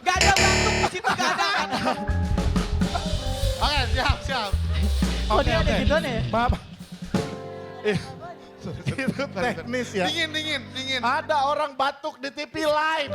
Gak ada batuk di situ, gak ada. Oke, siap. Oh dia ada gituan ya? Maaf. Itu teknis ya. Dingin. Ada orang batuk di TV live.